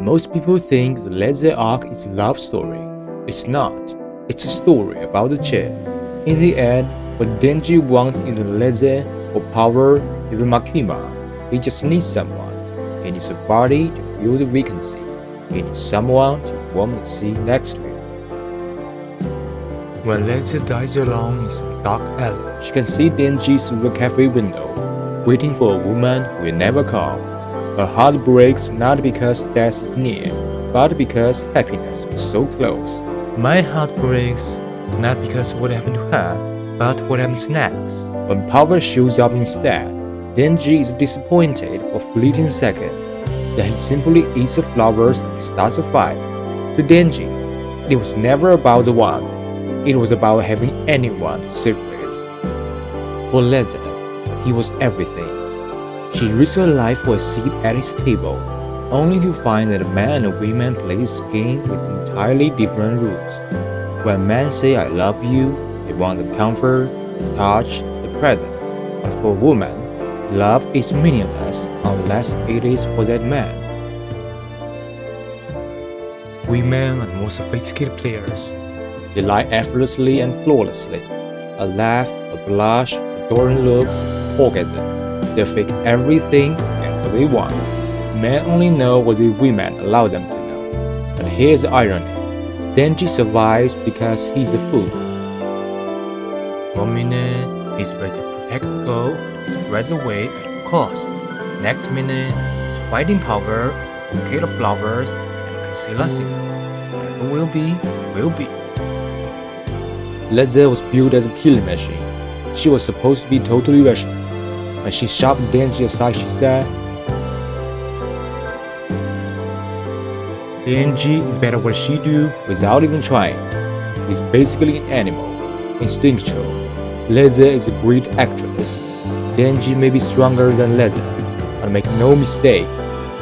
Most people think the Reze Arc is a love story. It's not. It's a story about the chick. In the end, what Denji wants isn't Reze or power, even Makima. He just needs someone. He needs a body to feel the vacancy. He needs someone to warm the sea next to him. When Reze dies alone in some dark alley, she can see Denji through the cafe window, waiting for a woman who will never come. Her heart breaks not because death is near, but because happiness is so close. My heart breaks not because what happened to her, but what happens next. When power shows up instead, Denji is disappointed for a fleeting second. Then he simply eats the flowers and starts a fight. To Denji, it was never about the one. It was about having anyone to sit with. For Reze, he was everything. She risked her life for a seat at his table, only to find that a man and a woman play this game with entirely different rules. When men say I love you, they want the comfort, the touch, the presence. But for a woman, love is meaningless unless it is for that man. Women are the most sophisticated players. They lie effortlessly and flawlessly. A laugh, a blush, adoring looks, orgasm. They fake everything to get what they want. Men only know what the women allow them to know. But here's the irony. Denji survives because he's a fool. One minute, he's ready to protect the girl, he's dressed away at all costs. Next minute, he's fighting power, a bouquet of flowers, and concealer singer. Whatever will be, will be. Reze was built as a killing machine. She was supposed to be totally rational. When she shoved Denji aside, she said, Denji is better at what she do without even trying. He's basically an animal, instinctual. Reze is a great actress. Denji may be stronger than Reze, but make no mistake,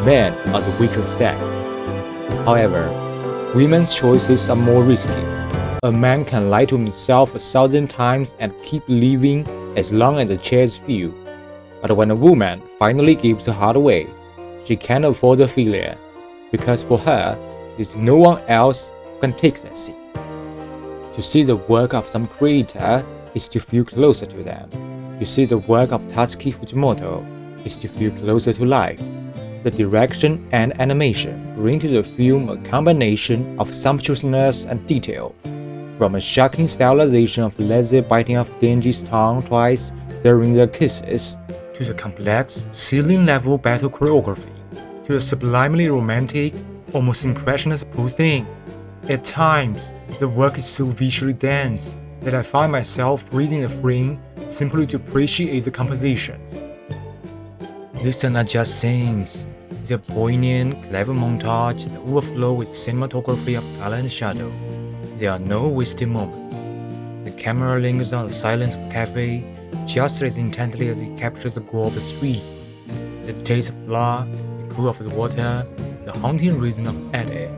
men are the weaker sex. However, women's choices are more risky. A man can lie to himself 1,000 times and keep living as long as the chairs feel. But when a woman finally gives her heart away, she can't afford the failure, because for her, there's no one else who can take that seat. To see the work of some creator is to feel closer to them. To see the work of Tatsuki Fujimoto is to feel closer to life. The direction and animation bring to the film a combination of sumptuousness and detail. From a shocking stylization of Reze biting off Denji's tongue twice during their kisses, to the complex, ceiling-level battle choreography, to the sublimely romantic, almost impressionist posing. At times, the work is so visually dense that I find myself freezing the frame simply to appreciate the compositions. These are not just scenes. They're poignant, clever montage that overflow with cinematography of color and shadow. There are no wasted moments. The camera lingers on the silence of a cafe just as intently as it captures the glow of the street. The taste of blood, the cool of the water, the haunting reason of edit.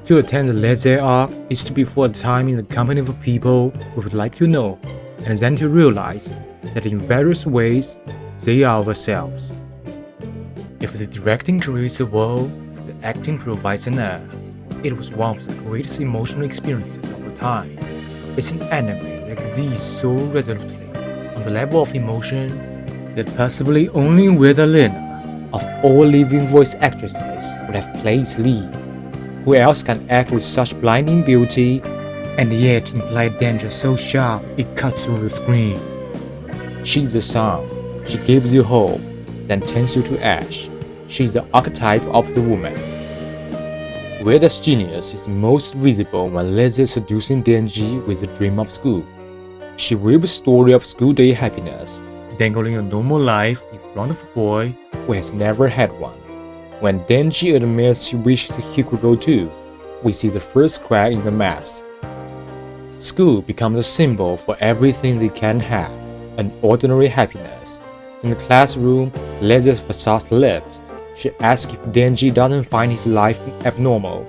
To attend the Reze Arc is to be for a time in the company of people we would like to know, and then to realize that in various ways, they are ourselves. If the directing creates a world, the acting provides an air. It was one of the greatest emotional experiences of the time. It's an anime that exists so resolutely on the level of emotion that possibly only Ueda Reina, of all living voice actresses, would have played its lead. Who else can act with such blinding beauty and yet imply danger so sharp it cuts through the screen? She's the sun. She gives you hope, then turns you to ash. She's the archetype of the woman. Ueda's genius is most visible when Reze is seducing Denji with the dream of school. She weaves a story of school day happiness, dangling a normal life in front of a boy who has never had one. When Denji admits she wishes he could go too, we see the first crack in the mask. School becomes a symbol for everything they can have, an ordinary happiness. In the classroom, Reze's facade lifts. She asks if Denji doesn't find his life abnormal.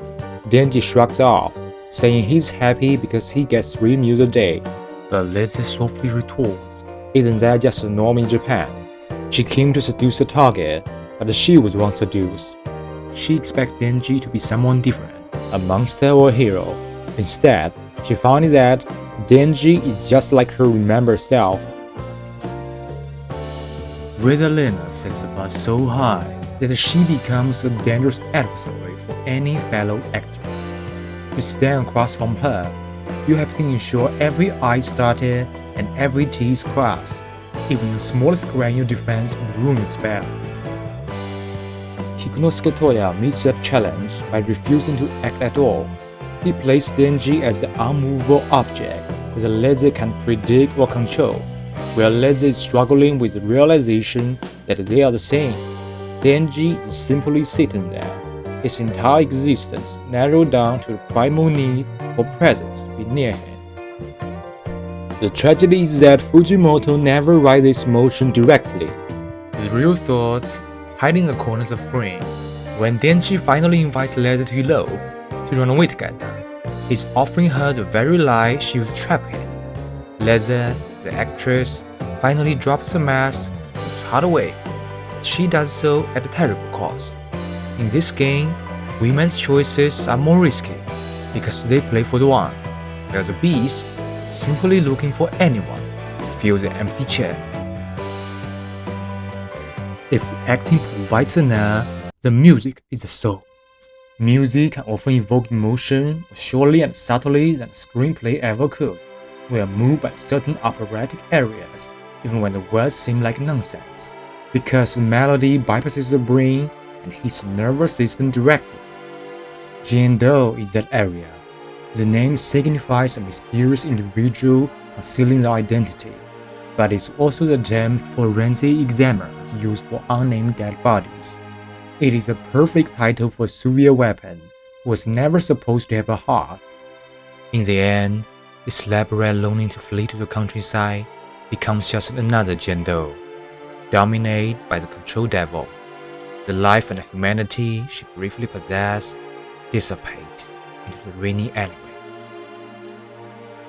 Denji shrugs off, saying he's happy because he gets 3 meals a day. But Reze softly retorts, isn't that just a norm in Japan? She came to seduce a target, but she was once seduced. She expects Denji to be someone different, a monster or a hero. Instead, she found that Denji is just like her remembered self. Reze sets the bar so high that she becomes a dangerous adversary for any fellow actor. To stand across from her, you have to ensure every I is dotted and every T is crossed. Even the smallest grain of defense would ruin the spell. Kikunosuke Toya meets that challenge by refusing to act at all. He plays Denji as the unmovable object that Reze can predict or control, where Reze is struggling with the realization that they are the same. Denji is simply sitting there, his entire existence narrowed down to the primal need for presence to be near him. The tragedy is that Fujimoto never writes this emotion directly. His real thoughts hide in the corners of frame. When Denji finally invites Reze to Hilo to run away together, he's offering her the very lie she was trapped in. Reze, the actress, finally drops the mask and moves hard away. She does so at a terrible cost. In this game, women's choices are more risky because they play for the one, while the beast is simply looking for anyone to fill the empty chair. If the acting provides an air, the music is the soul. Music can often evoke emotion more surely and subtly than screenplay ever could. We are moved by certain operatic areas, even when the words seem like nonsense, because the melody bypasses the brain and hits the nervous system directly. Jane Doe is that area. The name signifies a mysterious individual concealing their identity, but it's also the term forensic examiners used for unnamed dead bodies. It is a perfect title for a Soviet weapon who was never supposed to have a heart. In the end, this lab rat longing to flee to the countryside becomes just another Jane Doe, dominated by the control devil. The life and the humanity she briefly possessed dissipate into the rainy alleyway.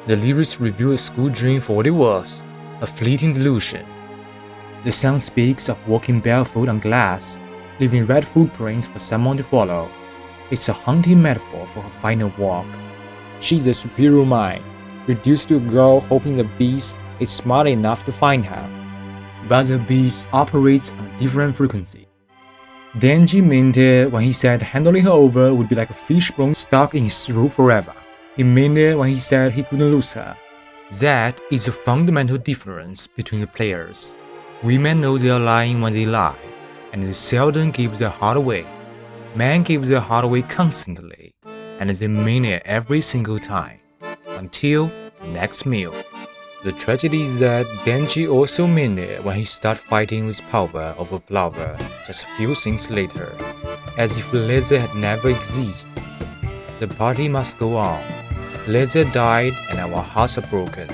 The lyrics review a school dream for what it was, a fleeting delusion. The song speaks of walking barefoot on glass, leaving red footprints for someone to follow. It's a haunting metaphor for her final walk. She's a superior mind, reduced to a girl hoping the beast is smart enough to find her. But the beast operates on a different frequency. Denji meant it when he said handling her over would be like a fishbone stuck in his throat forever. He meant it when he said he couldn't lose her. That is the fundamental difference between the players. Women know they are lying when they lie, and they seldom give their heart away. Men give their heart away constantly, and they mean it every single time, until the next meal. The tragedy is that Denji also meant it when he started fighting with Power over Flower just a few scenes later, as if Reze had never existed. The party must go on. Reze died and our hearts are broken,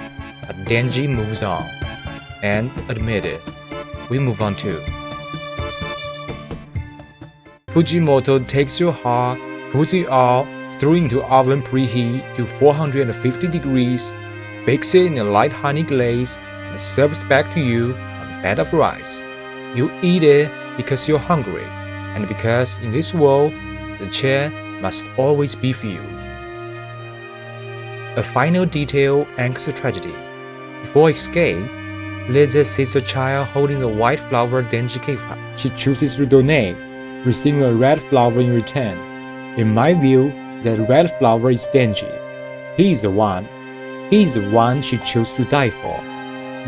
but Denji moves on. And admit it, we move on too. Fujimoto takes your heart, puts it out, throws it into oven preheat to 450 degrees, bakes it in a light honey glaze, and serves back to you on a bed of rice. You eat it because you're hungry, and because in this world, the chair must always be filled. A final detail anchors the tragedy. Before escape, Reze sees a child holding the white flower Denji gave her. She chooses to donate, receiving a red flower in return. In my view, that red flower is Denji. He is the one she chose to die for.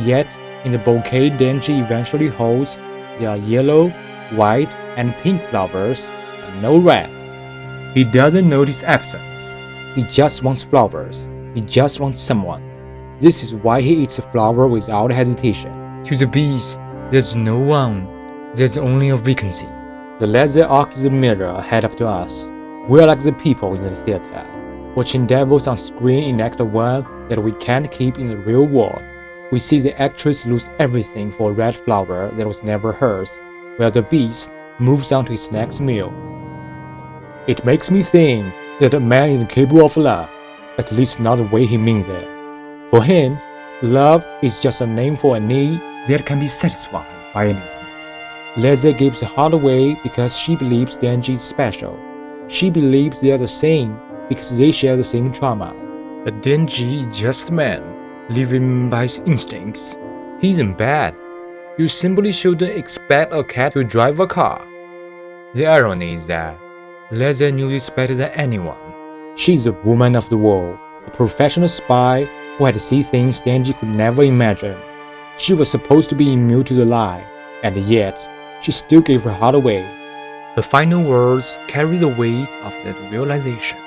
Yet, in the bouquet Denji eventually holds, there are yellow, white, and pink flowers, and no red. He doesn't notice absence. He just wants flowers. He just wants someone. This is why he eats a flower without hesitation. To the beast, there's no one. There's only a vacancy. The Reze Arc is a mirror ahead up to us. We are like the people in the theater, watching devils on screen enact a world that we can't keep in the real world. We see the actress lose everything for a red flower that was never hers, while the beast moves on to his next meal. It makes me think that a man is capable of love, at least not the way he means it. For him, love is just a name for a need that can be satisfied by anyone. Reze gives her heart away because she believes Denji is special. She believes they are the same because they share the same trauma. But Denji is just a man, living by his instincts. He isn't bad. You simply shouldn't expect a cat to drive a car. The irony is that Reze knew this better than anyone. She's a woman of the world, a professional spy who had seen things Denji could never imagine. She was supposed to be immune to the lie, and yet she still gave her heart away. The final words carry the weight of that realization.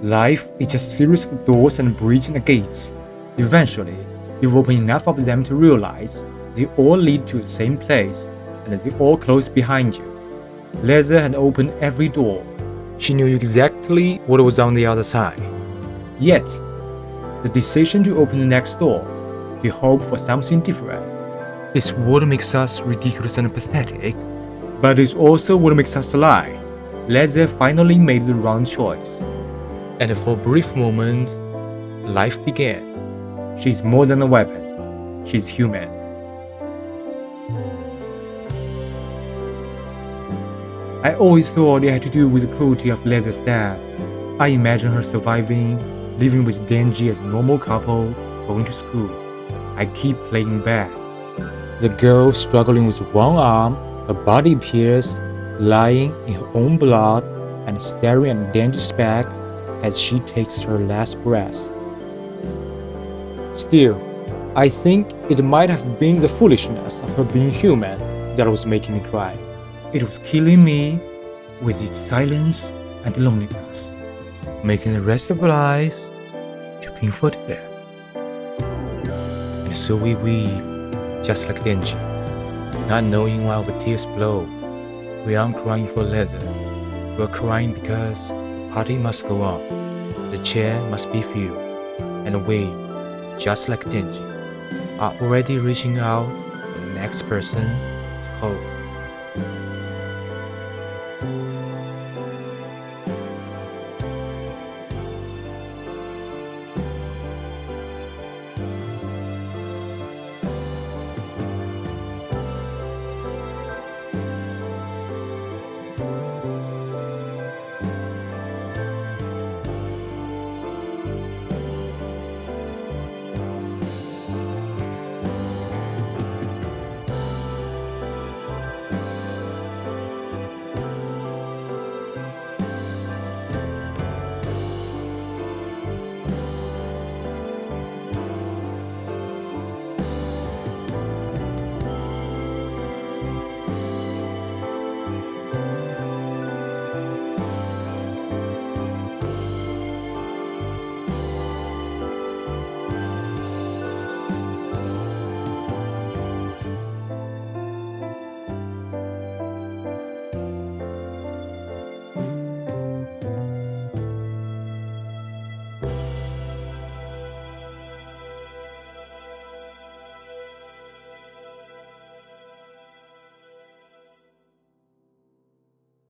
Life is just a series of doors and bridges and gates. Eventually, you open enough of them to realize they all lead to the same place, and they all close behind you. Reze had opened every door. She knew exactly what was on the other side. Yet, the decision to open the next door, to hope for something different, is what makes us ridiculous and pathetic, but it's also what makes us alive. Reze finally made the wrong choice. And for a brief moment, life began. She's more than a weapon. She's human. I always thought it had to do with the cruelty of Reze's death. I imagine her surviving, living with Denji as a normal couple, going to school. I keep playing back. The girl struggling with one arm, her body pierced, lying in her own blood, and staring at Denji's back as she takes her last breath. Still, I think it might have been the foolishness of her being human that was making me cry. It was killing me with its silence and loneliness, making the rest of our lives too painful to bear. And so we weep, just like Denji, not knowing why our tears flow. We aren't crying for Reze. We're crying because the party must go on, the chair must be filled, and we, just like Denji, are already reaching out for the next person to hold.